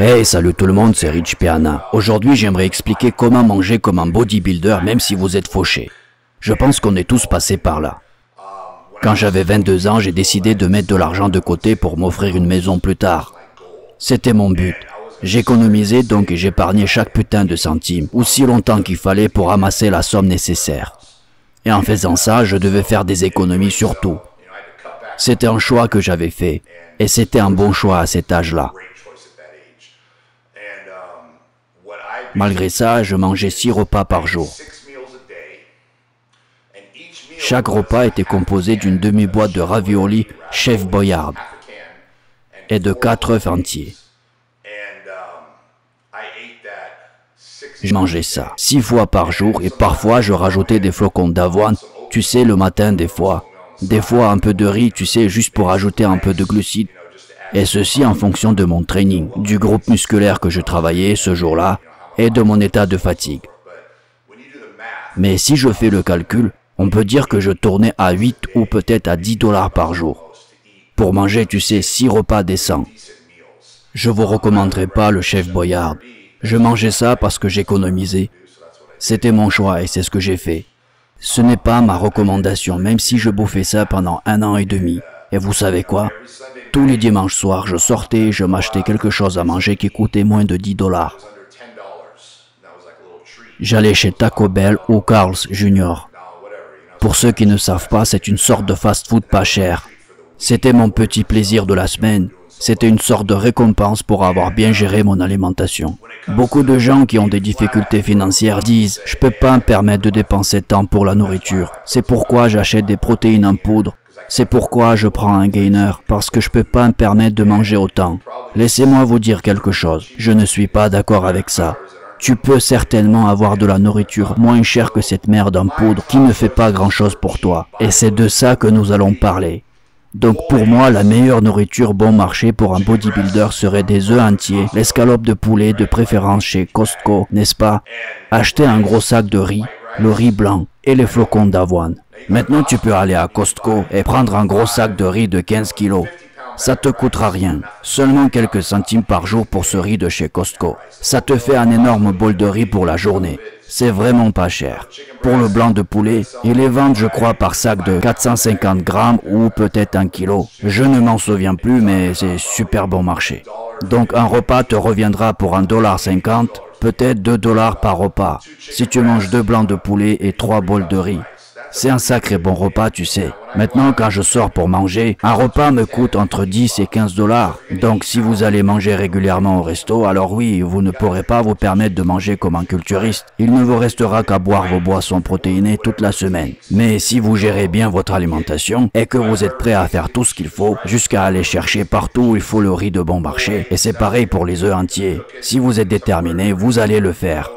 Hey, salut tout le monde, c'est Rich Piana. Aujourd'hui, j'aimerais expliquer comment manger comme un bodybuilder même si vous êtes fauché. Je pense qu'on est tous passés par là. Quand j'avais 22 ans, j'ai décidé de mettre de l'argent de côté pour m'offrir une maison plus tard. C'était mon but. J'économisais donc et j'épargnais chaque putain de centime, aussi longtemps qu'il fallait pour amasser la somme nécessaire. Et en faisant ça, je devais faire des économies sur tout. C'était un choix que j'avais fait, et c'était un bon choix à cet âge-là. Malgré ça, je mangeais 6 repas par jour. Chaque repas était composé d'une demi-boîte de raviolis Chef Boyardee et de 4 œufs entiers. Je mangeais ça 6 fois par jour et parfois je rajoutais des flocons d'avoine, tu sais, le matin des fois un peu de riz, tu sais, juste pour ajouter un peu de glucides. Et ceci en fonction de mon training, du groupe musculaire que je travaillais ce jour-là et de mon état de fatigue. Mais si je fais le calcul, on peut dire que je tournais à 8 ou peut-être à 10 $ par jour. Pour manger, tu sais, 6 repas décents. Je vous recommanderais pas le Chef Boyardee. Je mangeais ça parce que j'économisais. C'était mon choix et c'est ce que j'ai fait. Ce n'est pas ma recommandation, même si je bouffais ça pendant 1 an et demi. Et vous savez quoi? Tous les dimanches soirs, je sortais et je m'achetais quelque chose à manger qui coûtait moins de 10 $. J'allais chez Taco Bell ou Carl's Jr. Pour ceux qui ne savent pas, c'est une sorte de fast-food pas cher. C'était mon petit plaisir de la semaine. C'était une sorte de récompense pour avoir bien géré mon alimentation. Beaucoup de gens qui ont des difficultés financières disent « Je peux pas me permettre de dépenser tant pour la nourriture. C'est pourquoi j'achète des protéines en poudre. C'est pourquoi je prends un gainer, parce que je peux pas me permettre de manger autant. » Laissez-moi vous dire quelque chose. Je ne suis pas d'accord avec ça. Tu peux certainement avoir de la nourriture moins chère que cette merde en poudre qui ne fait pas grand-chose pour toi. Et c'est de ça que nous allons parler. Donc pour moi, la meilleure nourriture bon marché pour un bodybuilder serait des œufs entiers, l'escalope de poulet de préférence chez Costco, n'est-ce pas? Acheter un gros sac de riz, le riz blanc et les flocons d'avoine. Maintenant tu peux aller à Costco et prendre un gros sac de riz de 15 kilos. Ça te coûtera rien, seulement quelques centimes par jour pour ce riz de chez Costco. Ça te fait un énorme bol de riz pour la journée. C'est vraiment pas cher. Pour le blanc de poulet, ils les vendent je crois par sac de 450 grammes ou peut-être 1 kilo. Je ne m'en souviens plus mais c'est super bon marché. Donc un repas te reviendra pour 1,50 $, peut-être 2 $ par repas. Si tu manges 2 blancs de poulet et 3 bols de riz. C'est un sacré bon repas, tu sais. Maintenant, quand je sors pour manger, un repas me coûte entre 10 et 15 $. Donc, si vous allez manger régulièrement au resto, alors oui, vous ne pourrez pas vous permettre de manger comme un culturiste. Il ne vous restera qu'à boire vos boissons protéinées toute la semaine. Mais si vous gérez bien votre alimentation et que vous êtes prêt à faire tout ce qu'il faut, jusqu'à aller chercher partout où il faut le riz de bon marché, et c'est pareil pour les œufs entiers. Si vous êtes déterminé, vous allez le faire.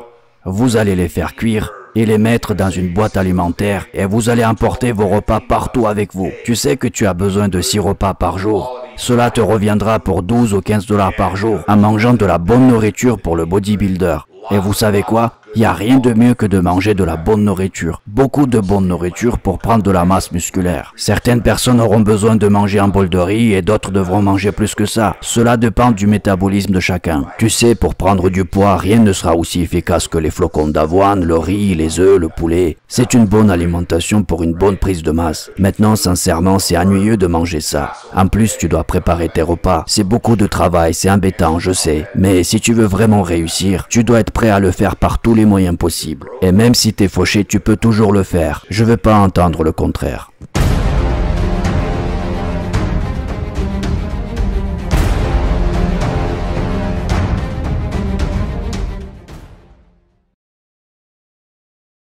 Vous allez les faire cuire et les mettre dans une boîte alimentaire et vous allez emporter vos repas partout avec vous. Tu sais que tu as besoin de 6 repas par jour. Cela te reviendra pour 12 ou 15 $ par jour en mangeant de la bonne nourriture pour le bodybuilder. Et vous savez quoi? Il n'y a rien de mieux que de manger de la bonne nourriture. Beaucoup de bonne nourriture pour prendre de la masse musculaire. Certaines personnes auront besoin de manger un bol de riz et d'autres devront manger plus que ça. Cela dépend du métabolisme de chacun. Tu sais, pour prendre du poids, rien ne sera aussi efficace que les flocons d'avoine, le riz, les œufs, le poulet. C'est une bonne alimentation pour une bonne prise de masse. Maintenant, sincèrement, c'est ennuyeux de manger ça. En plus, tu dois préparer tes repas. C'est beaucoup de travail, c'est embêtant, je sais. Mais si tu veux vraiment réussir, tu dois être prêt à le faire par tous les moyens possibles. Et même si t'es fauché, tu peux toujours le faire. Je veux pas entendre le contraire.